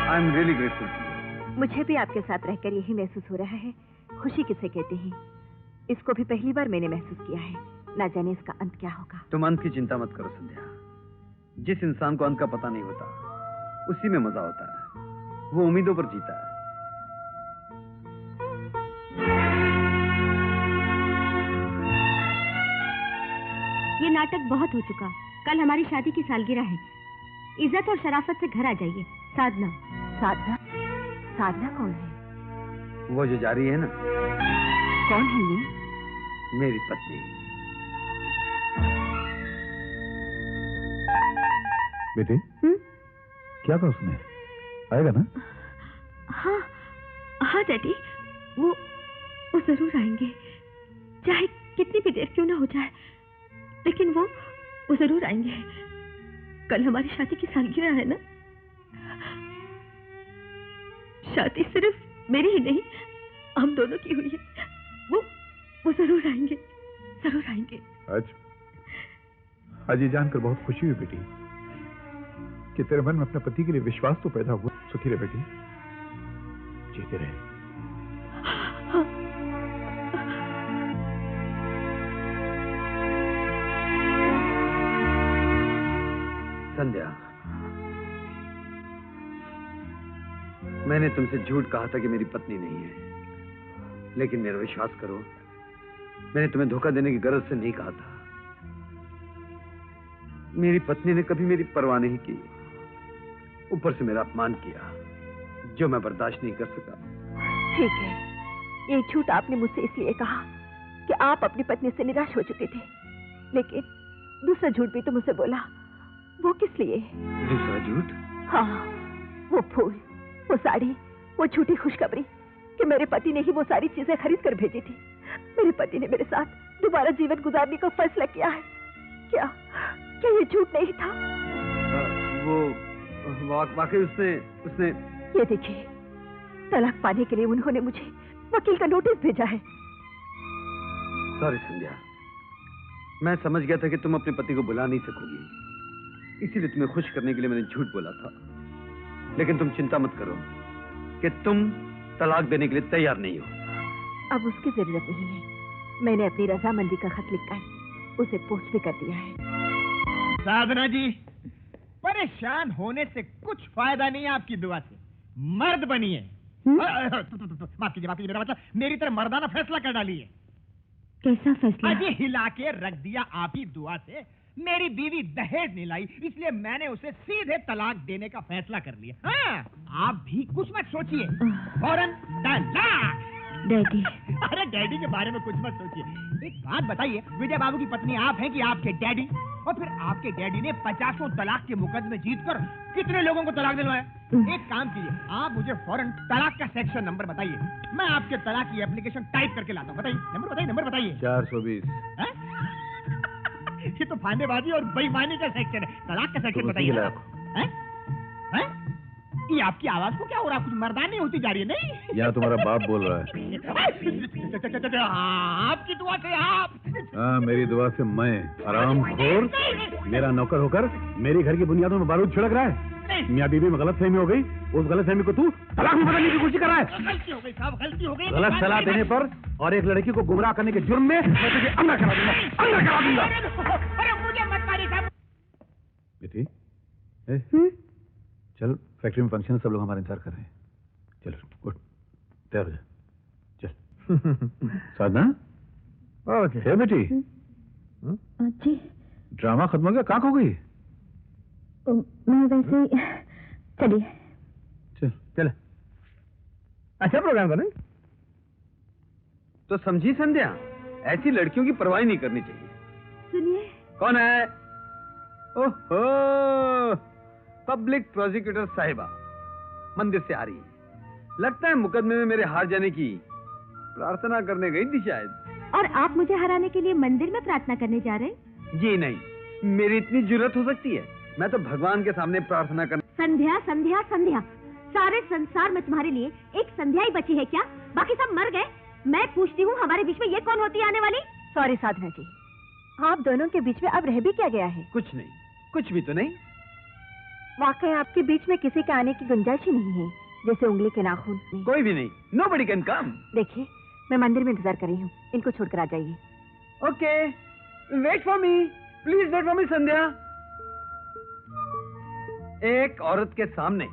I am really grateful. मुझे भी आपके साथ रहकर यही महसूस हो रहा है। खुशी किसे कहते हैं, इसको भी पहली बार मैंने महसूस किया है। ना जाने इसका अंत क्या होगा। तुम अंत की चिंता मत करो संध्या। जिस इंसान को अंत का पता नहीं होता, उसी में मजा होता है। वो उम्मीदों पर जीता है। ये नाटक बहुत हो चुका। कल हमारी शादी की सालगिरह है। इज्जत और शराफत से घर आ जाइए। साधना। साधना? साधना कौन है? वो जो जा रही है ना। कौन है ये? मेरी पत्नी। बेटे, क्या कहा उसने? आएगा ना? हाँ हाँ डैडी, वो जरूर आएंगे, चाहे कितनी भी देर क्यों ना हो जाए, लेकिन वो जरूर आएंगे। कल हमारी शादी की सालगिरह है ना। शादी सिर्फ मेरी ही नहीं, हम दोनों की हुई है। वो जरूर आएंगे, जरूर आएंगे। आज ये जानकर बहुत खुशी हुई बेटी कि तेरे मन में अपने पति के लिए विश्वास तो पैदा हुआ। सुखी रहे बेटी, जीते रहे। संध्या, मैंने तुमसे झूठ कहा था कि मेरी पत्नी नहीं है, लेकिन मेरा विश्वास करो, मैंने तुम्हें धोखा देने की गरज से नहीं कहा था। मेरी पत्नी ने कभी मेरी परवाह नहीं की, ऊपर से मेरा अपमान किया, जो मैं बर्दाश्त नहीं कर सका। ठीक है, ये झूठ आपने मुझसे इसलिए कहा कि आप अपनी पत्नी से निराश हो चुके थे, लेकिन दूसरा झूठ भी तो मुझसे बोला। वो किस लिए? दूसरा झूठ? हाँ, वो फूल, वो साड़ी, वो झूठी खुशखबरी कि मेरे पति ने ही वो सारी चीजें खरीद कर भेजी थी। मेरे पति ने मेरे साथ दोबारा जीवन गुजारने का फैसला किया है। क्या ये झूठ नहीं था? वो वाकई उसने ये देखिए, तलाक पाने के लिए उन्होंने मुझे वकील का नोटिस भेजा है। सॉरी संध्या, मैं समझ गया था कि तुम अपने पति को बुला नहीं सकोगी, इसीलिए तुम्हें खुश करने के लिए मैंने झूठ बोला था। लेकिन तुम चिंता मत करो कि तुम तलाक देने के लिए तैयार नहीं हो। अब उसकी जरूरत नहीं है। मैंने अपनी रजामंदी का खत लिखकर उसे पोस्ट भी कर दिया है। साधना जी, परेशान होने से कुछ फायदा नहीं है आपकी दुआ से। मर्द बनिए। माफ कीजिए मेरा मतलब, मेरी तरह मर्दाना फैसला कर डालिए। कैसा फैसला? अजी हिला के रख दिया आप ही दुआ से। मेरी बीवी दहेज नहीं लाई, इसलिए मैंने उसे सीधे तलाक देने का फैसला कर लिया। हाँ, आप भी कुछ मत सोचिए, फौरन तलाक। डैडी। अरे डैडी के बारे में कुछ मत सोचिए। एक बात बताइए, विजय बाबू की पत्नी आप हैं कि आपके डैडी? और फिर आपके डैडी ने 50 तलाक के मुकदमे जीतकर कितने लोगों को तलाक दिलवाया? एक काम कीजिए, आप मुझे फौरन तलाक का सेक्शन नंबर बताइए, मैं आपके तलाक की एप्लीकेशन टाइप करके लाता हूँ। बताइए नंबर बताइए। 420। ये तो फांदेबाजी और बेईमानी का सेक्शन है। तलाक का सेक्शन बताइए। ये आपकी आवाज को क्या हो रहा है? कुछ मर्दानी होती जा रही है नहीं? यहाँ तुम्हारा बाप बोल रहा है। आपकी दुआ से आप। हाँ, मेरी दुआ से मैं हरामखोर मेरा नौकर होकर मेरी घर की बुनियादों में बारूद छिड़क रहा है। मियाँ बीबी में गलतफहमी हो गई, उस गलतफहमी को तू तलाक में बदलने की कोशिश कर रहा है। गलती हो गई साहब, गलती हो गई। गलत सलाह देने पर और एक लड़की को गुमराह करने के जुर्म में मैं तुझे अंदर करा दूंगा। अरे मुझे मत मारिए साहब। बेटी, चल, फैक्ट्री में फंक्शन, सब लोग हमारा इंतजार कर रहे हैं। चलो उठ, तैयार हो जा, चल। साधना, ओके बेटी। जी। ड्रामा खत्म हो गया? कहाँ खो गई? मैं वैसे ही। चलिए चल। अच्छा प्रोग्राम करें तो समझी संध्या, ऐसी लड़कियों की परवाह नहीं करनी चाहिए। सुनिए। कौन है? ओहो, पब्लिक प्रोसिक्यूटर साहिबा मंदिर से आ रही है। लगता है मुकदमे में मेरे हार जाने की प्रार्थना करने गई थी शायद। और आप मुझे हराने के लिए मंदिर में प्रार्थना करने जा रहे हैं? जी नहीं, मेरी इतनी जुर्रत हो सकती है? मैं तो भगवान के सामने प्रार्थना कर। संध्या संध्या संध्या, सारे संसार में तुम्हारे लिए एक संध्या ही बची है क्या? बाकी सब मर गए। मैं पूछती हूँ, हमारे बीच में ये कौन होती है आने वाली? सॉरी साधना जी, आप दोनों के बीच में अब रह भी क्या गया है? कुछ नहीं, कुछ भी तो नहीं। वाकई आपके बीच में किसी के आने की गुंजाइश ही नहीं है, जैसे उंगली के नाखून में। कोई भी नहीं, nobody can come. देखिए, मैं मंदिर में इंतजार कर रही हूँ, इनको छोड़कर आ जाइए। Okay, wait for me. Please wait for me, संध्या। एक औरत के सामने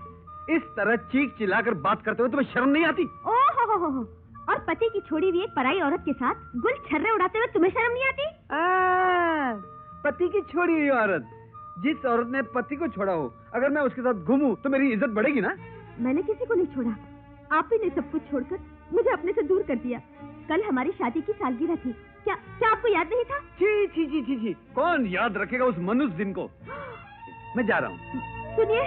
इस तरह चीख चिल्लाकर बात करते हुए तुम्हें शर्म नहीं आती? ओहो, और पति की छोड़ी हुई एक पराई औरत के साथ गुल छर्रे उड़ाते हुए तुम्हें शर्म नहीं आती? पति की छोड़ी हुई औरत, जिस औरत ने पति को छोड़ा हो, अगर मैं उसके साथ घूमूं तो मेरी इज्जत बढ़ेगी ना? मैंने किसी को नहीं छोड़ा, आप ही ने सब कुछ छोड़कर मुझे अपने से दूर कर दिया। कल हमारी शादी की सालगिरह थी, क्या आपको याद नहीं था? छी छी छी छी छी, कौन याद रखेगा उस मनुष्य दिन को? मैं जा रहा हूँ। सुनिए,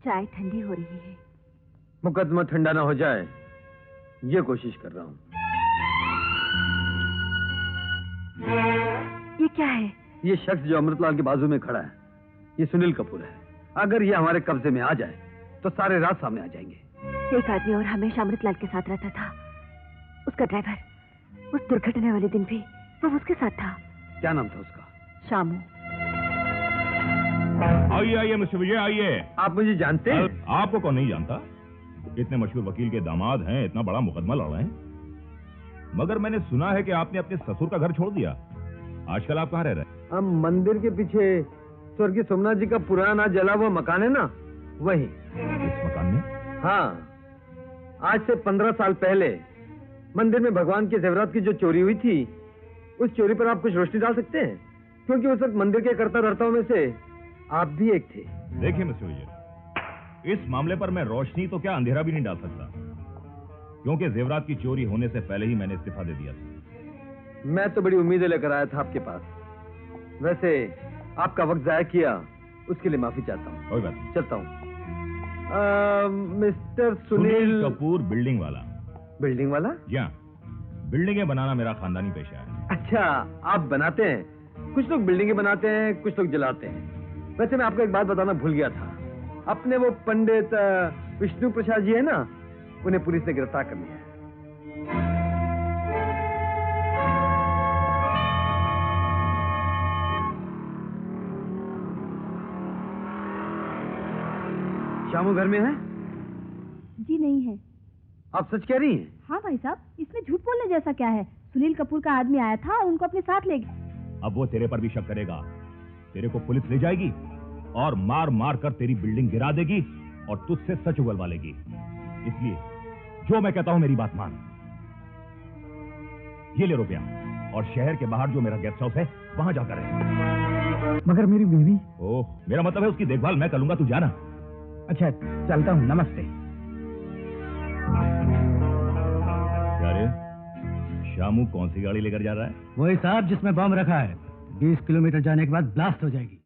चाय ठंडी हो रही है। मुकदमा ठंडा ना हो जाए, ये कोशिश कर रहा हूँ। ये क्या है? ये शख्स जो अमृतलाल के बाजू में खड़ा है, ये सुनील कपूर है। अगर ये हमारे कब्जे में आ जाए तो सारे राज सामने आ जाएंगे। एक आदमी और हमेशा अमृतलाल के साथ रहता था, उसका ड्राइवर। उस दुर्घटना वाले दिन भी वो उसके साथ था। क्या नाम था उसका? शामू। आइए मिस्टर विजय, आइए। आप मुझे जानते हैं? आपको कौन नहीं जानता? इतने मशहूर वकील के दामाद हैं, इतना बड़ा मुकदमा लड़ रहे हैं। मगर मैंने सुना है कि आपने अपने ससुर का घर छोड़ दिया। आजकल आप कहाँ रह रहे हैं? हम मंदिर के पीछे स्वर्गीय सोमनाथ जी का पुराना जला हुआ मकान है ना, वही। इस मकान में? हाँ, आज से 15 साल पहले मंदिर में भगवान के जेवरात की जो चोरी हुई थी, उस चोरी पर आप कुछ रोशनी डाल सकते हैं? क्योंकि उस वक्त मंदिर के कर्ता धर्ताओं में से आप भी एक थे। देखिए मिस्टर विजय, इस मामले पर मैं रोशनी तो क्या अंधेरा भी नहीं डाल सकता, क्योंकि जेवरात की चोरी होने से पहले ही मैंने इस्तीफा दे दिया था। मैं तो बड़ी उम्मीदें लेकर आया था आपके पास। वैसे आपका वक्त जाया किया, उसके लिए माफी चाहता हूँ। कोई बात नहीं, चलता हूँ। मिस्टर सुनील कपूर, बिल्डिंग वाला। बिल्डिंग वाला? जी हाँ, बिल्डिंगें बनाना मेरा खानदानी पेशा है। अच्छा, आप बनाते हैं? कुछ लोग बिल्डिंगें बनाते हैं, कुछ लोग जलाते हैं। वैसे मैं आपको एक बात बताना भूल गया था। अपने वो पंडित विष्णु प्रसाद जी है ना, उन्हें पुलिस ने गिरफ्तार कर लिया। शामू घर में है? जी नहीं है। आप सच कह रही हैं? हाँ भाई साहब, इसमें झूठ बोलने जैसा क्या है? सुनील कपूर का आदमी आया था, उनको अपने साथ ले गया। अब वो तेरे पर भी शक करेगा। तेरे को पुलिस ले जाएगी और मार मार कर तेरी बिल्डिंग गिरा देगी और तुझसे सच उगलवा लेगी। इसलिए जो मैं कहता हूं मेरी बात मान। ये ले रुपया और शहर के बाहर जो मेरा गेस्ट हाउस है वहां जाकर रहे। मगर मेरी बीवी? ओह, मेरा मतलब है उसकी देखभाल मैं करूंगा, तू जाना। अच्छा, चलता हूँ, नमस्ते। क्या रे, शामू कौन सी गाड़ी लेकर जा रहा है? वही साहब जिसमें बम रखा है। 20 किलोमीटर जाने के बाद ब्लास्ट हो जाएगी।